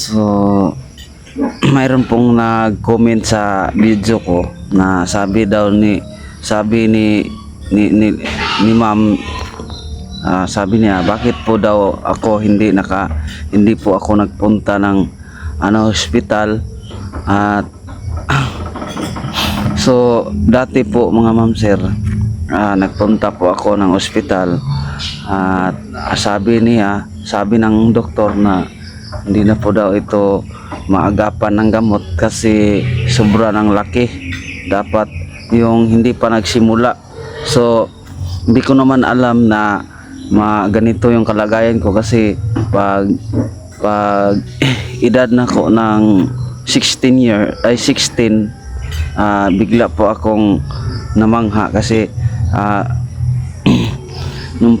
So, mayroon pong nag-comment sa video ko na sabi ni ma'am, sabi niya bakit po daw ako hindi po ako nagpunta ng hospital. At so dati po mga ma'am sir, nagpunta po ako ng ospital at sabi ng doktor na hindi na po daw ito maagapan ng gamot kasi sobra ng laki, dapat yung hindi pa nagsimula. So hindi ko naman alam na ganito yung kalagayan ko kasi pag edad na ko ng 16, bigla po akong namangha kasi nung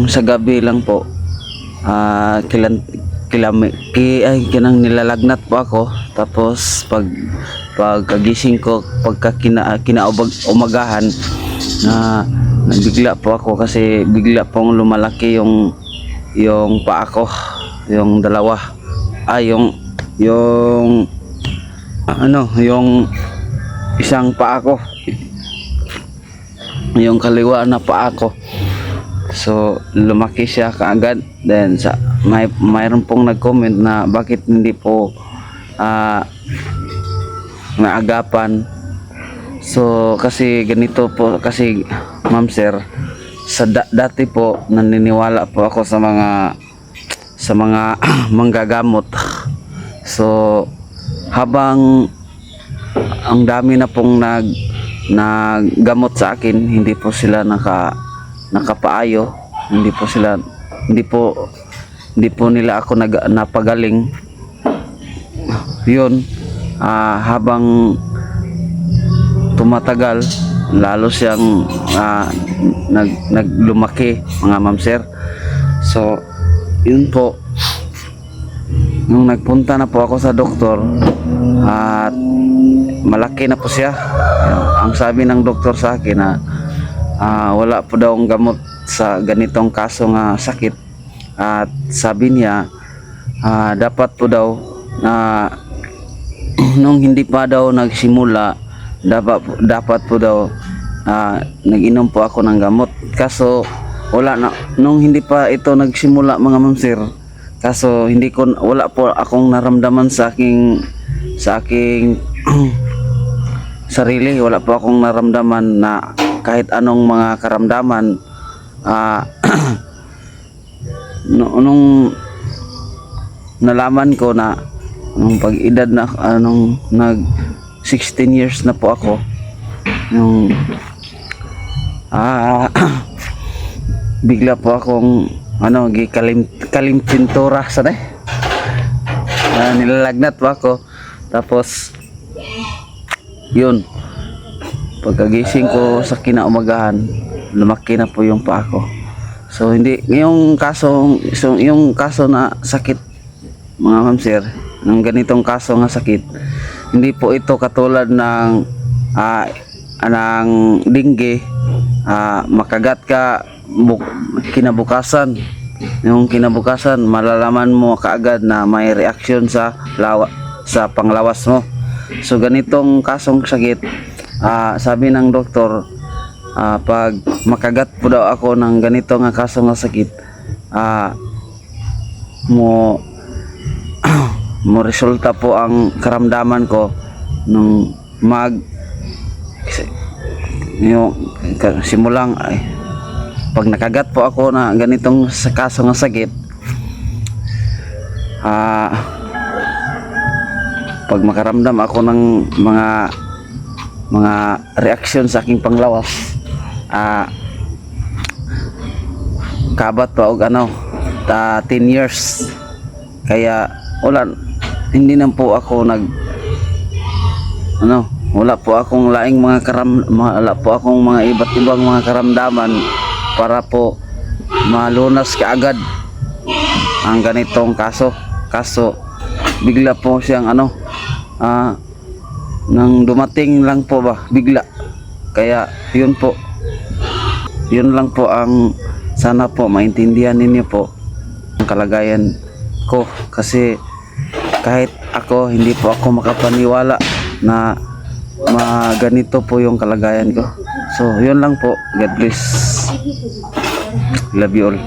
sa gabi lang po, kinang nilalagnat po ako. Tapos pagkagising ko, umagahan, nagbigla po ako kasi bigla pong lumalaki yung paa ko, yung dalawa, yung isang paa ko, yung kaliwa na paa ko. So lumaki siya kaagad. Then mayroon pong nag-comment na bakit hindi po naagapan. So kasi ganito po kasi ma'am sir, dati po naniniwala po ako sa mga manggagamot. So habang ang dami na pong naggamot sa akin, hindi po sila nakapaayo, hindi po nila ako napagaling. Yun, habang tumatagal, lalo siyang naglumaki mga ma'am sir. So yun po, nung nagpunta na po ako sa doktor at malaki na po siya, ang sabi ng doktor sa akin na wala po daw ang gamot sa ganitong kaso nga sakit. At sabi niya dapat po daw nung hindi pa daw nagsimula, dapat po daw nag-inom po ako ng gamot. Kaso wala na, nung hindi pa ito nagsimula mga ma'am sir, kaso wala po akong naramdaman sa aking sarili. Wala po akong naramdaman na kahit anong mga karamdaman. Nung nalaman ko na nung pag-edad na nag 16 years na po ako, nung bigla po akong kalimtintura sana, nilalagnat po ako. Tapos yun, pagkagising ko sa kinaumagahan, lumaki na po yung paa ko. So hindi yung kaso na sakit mga ma'am sir, ng ganitong kaso nga sakit, hindi po ito katulad ng dengue. Makagat ka kinabukasan, yung kinabukasan malalaman mo kaagad na may reaksyon sa panglawas mo. So ganitong kasong sakit, sabi ng doktor, pag makagat po daw ako ng ganito nga kaso nga sakit, mo resulta po ang karamdaman ko nung simulang pag nakagat po ako na ganitong kaso nga sakit, pag makaramdam ako ng mga reaksyon sa aking panglawas, kabat pa og 10 years. Kaya hindi na po ako wala po akong laing wala po akong mga iba't ibang mga karamdaman para po malunas kaagad ang ganitong kaso. Bigla po siyang nang dumating lang po ba bigla. Kaya yun lang po ang sana po maintindihan ninyo po ang kalagayan ko kasi kahit ako hindi po ako makapaniwala na ganito po yung kalagayan ko. So yun lang po. God bless. Love you all.